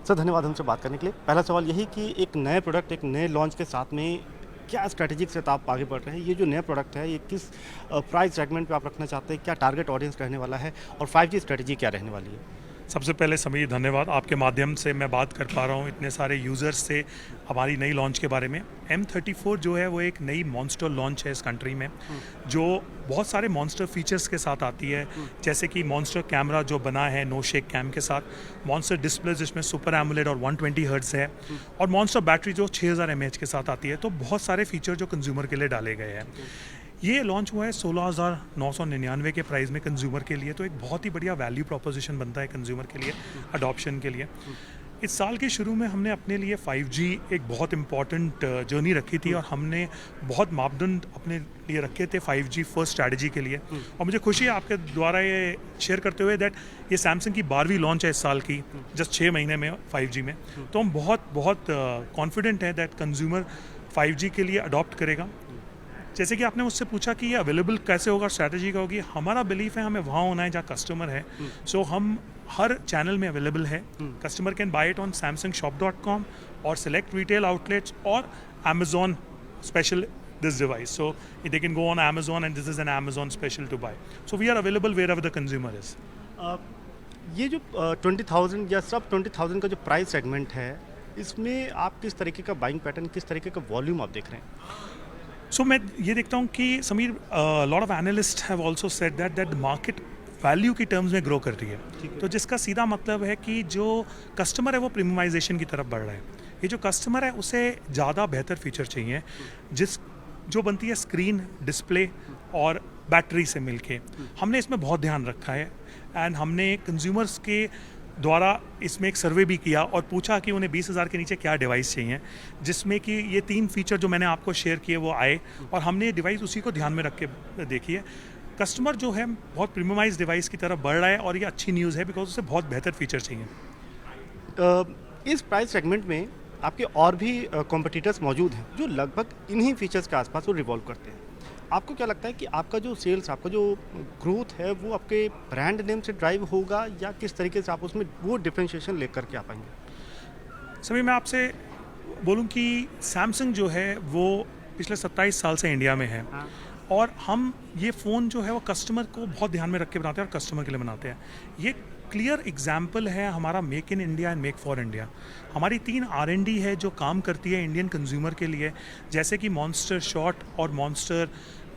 Sir धन्यवाद हमसे बात करने के लिए। पहला सवाल यही कि एक नए प्रोडक्ट, एक नए लॉन्च के साथ में क्या स्ट्रैटेजिक से आप आगे बढ़ रहे हैं? ये जो नया प्रोडक्ट है, ये किस प्राइस सेगमेंट पे आप रखना चाहते हैं? क्या टारगेट ऑडियंस रहने वाला है और 5G स्ट्रैटेजी क्या रहने वाली है? सबसे पहले समीर धन्यवाद, आपके माध्यम से मैं बात कर पा रहा हूँ इतने सारे यूज़र्स से हमारी नई लॉन्च के बारे में। M34 जो है वो एक नई मॉन्स्टर लॉन्च है इस कंट्री में, जो बहुत सारे मॉन्स्टर फीचर्स के साथ आती है, जैसे कि मॉन्स्टर कैमरा जो बना है नो शेक कैम के साथ, मॉन्स्टर डिस्प्ले जिसमें सुपर एमोलेड और 120 हर्ट्ज है, और मॉन्स्टर बैटरी जो 6000 mAh के साथ आती है। तो बहुत सारे फीचर जो कंज्यूमर के लिए डाले गए हैं। ये लॉन्च हुआ है 16,999 के प्राइस में कंज्यूमर के लिए, तो एक बहुत ही बढ़िया वैल्यू प्रोपोजिशन बनता है कंज्यूमर के लिए, अडॉप्शन के लिए। इस साल के शुरू में हमने अपने लिए 5G एक बहुत इंपॉर्टेंट जर्नी रखी थी, और हमने बहुत मापदंड अपने लिए रखे थे 5G फर्स्ट स्ट्रैटेजी के लिए। और मुझे खुशी है आपके द्वारा ये शेयर करते हुए दैट ये सैमसंग की 12वीं लॉन्च है इस साल की, जस्ट 6 महीने में 5G में। तो हम बहुत कॉन्फिडेंट हैं दैट कंज्यूमर 5G के लिए अडॉप्ट करेगा। जैसे कि आपने मुझसे पूछा कि ये अवेलेबल कैसे होगा, स्ट्रैटेजी का होगी, हमारा बिलीफ है हमें वहाँ होना है जहाँ कस्टमर है। सो हम हर चैनल में अवेलेबल है। Customer can buy it on samsungshop.com और सेलेक्ट रिटेल आउटलेट्स और Amazon special this device. So they can go on Amazon and this is an Amazon special to buy. So we are available wherever the consumer is. ये जो 20,000 या सब 20,000 का जो price segment है, इसमें आप किस तरीके का बाइंग पैटर्न, किस तरीके का वॉल्यूम आप देख रहे हैं? सो मैं ये देखता हूँ कि Sameer, lot of analyst have also said that market value की टर्म्स में ग्रो कर रही है। तो जिसका सीधा मतलब है कि जो कस्टमर है वो प्रीमियमाइजेशन की तरफ बढ़ रहा है। ये जो कस्टमर है उसे ज़्यादा बेहतर फीचर चाहिए, जो बनती है स्क्रीन, डिस्प्ले और बैटरी से मिलके। हमने इसमें बहुत ध्यान रखा है, एंड हमने कंज्यूमर्स के द्वारा इसमें एक सर्वे भी किया और पूछा कि उन्हें 20,000 के नीचे क्या डिवाइस चाहिए, जिसमें कि ये 3 फीचर जो मैंने आपको शेयर किए वो आए, और हमने ये डिवाइस उसी को ध्यान में रख के देखी है। कस्टमर जो है बहुत प्रीमियमाइज डिवाइस की तरफ बढ़ रहा है, और ये अच्छी न्यूज़ है बिकॉज उसे बहुत बेहतर फीचर चाहिए। इस प्राइस सेगमेंट में आपके और भी कॉम्पिटिटर्स मौजूद हैं जो लगभग इन्हीं फीचर्स के आसपास वो रिवॉल्व करते हैं। आपको क्या लगता है कि आपका जो सेल्स, आपका जो ग्रोथ है, वो आपके ब्रांड नेम से ड्राइव होगा, या किस तरीके से आप उसमें वो डिफरेंशिएशन लेकर के आ पाएंगे? सभी मैं आपसे बोलूं कि सैमसंग जो है वो पिछले 27 साल से इंडिया में है। हाँ। और हम ये फ़ोन जो है वो कस्टमर को बहुत ध्यान में रख के बनाते हैं और कस्टमर के लिए बनाते हैं। ये क्लियर एग्जाम्पल है हमारा make in India and make for India. हमारी 3 R&D है जो काम करती है इंडियन कंज्यूमर के लिए, जैसे कि मॉन्स्टर शॉट और मॉन्स्टर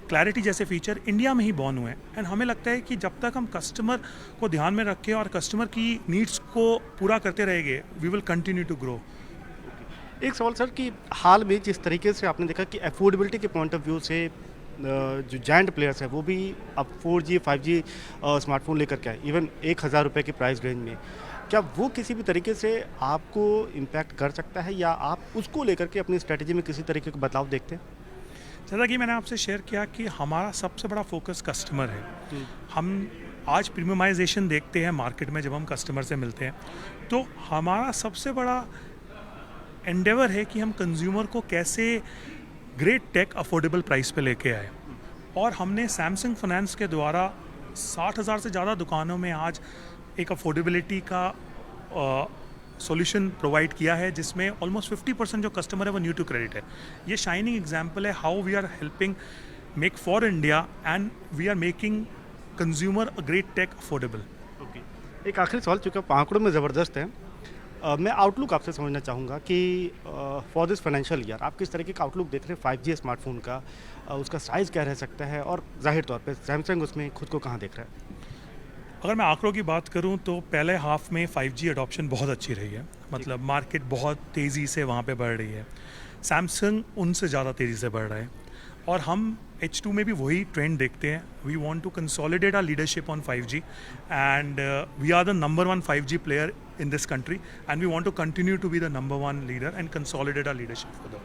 क्लैरिटी जैसे फीचर इंडिया में ही बॉर्न हुए हैं। एंड हमें लगता है कि जब तक हम कस्टमर को ध्यान में रखें और कस्टमर की नीड्स को पूरा करते रहेंगे, we will continue to grow. एक सवाल सर कि हाल में जिस तरीके से आपने देखा कि अफोर्डेबिलिटी के पॉइंट ऑफ व्यू से जो जायंट प्लेयर्स हैं वो भी अब 4G 5G स्मार्टफोन लेकर के आए, इवन 1,000 रुपये की प्राइस रेंज में, क्या वो किसी भी तरीके से आपको इम्पैक्ट कर सकता है, या आप उसको लेकर के अपनी स्ट्रेटजी में किसी तरीके का बदलाव देखते हैं? जैसा कि मैंने आपसे शेयर किया कि हमारा सबसे बड़ा फोकस कस्टमर है। हम आज प्रीमियमाइजेशन देखते हैं मार्केट में जब हम कस्टमर से मिलते हैं, तो हमारा सबसे बड़ा एंडेवर है कि हम कंज्यूमर को कैसे ग्रेट टेक अफोर्डेबल प्राइस पे लेके आए। और हमने सैमसंग फाइनेंस के द्वारा 60,000 से ज़्यादा दुकानों में आज एक अफोर्डेबिलिटी का सॉल्यूशन प्रोवाइड किया है, जिसमें ऑलमोस्ट 50% जो कस्टमर है वो न्यू टू क्रेडिट है। ये शाइनिंग एग्जाम्पल है how we are helping make for India and we are making consumer a great tech affordable. एक आखिरी सवाल, चूँकि आप आंकड़ों में ज़बरदस्त हैं, मैं आउटलुक आपसे समझना चाहूँगा कि फॉर दिस फाइनेंशियल ईयर आप किस तरीके का आउटलुक देख रहे हैं 5G स्मार्टफोन का, उसका साइज़ क्या रह सकता है, और जाहिर तौर पे सैमसंग उसमें खुद को कहाँ देख रहा है? अगर मैं आंकड़ों की बात करूं तो पहले हाफ में 5G अडॉप्शन बहुत अच्छी रही है, मतलब मार्केट बहुत तेज़ी से वहाँ पे बढ़ रही है। सैमसंग उनसे ज़्यादा तेज़ी से बढ़ रहा है, और हम H2 में भी वही ट्रेंड देखते हैं। We want to consolidate our leadership on 5G and we are the number 1 5G player in this country, and we want to continue to be the number 1 leader and consolidate our leadership further.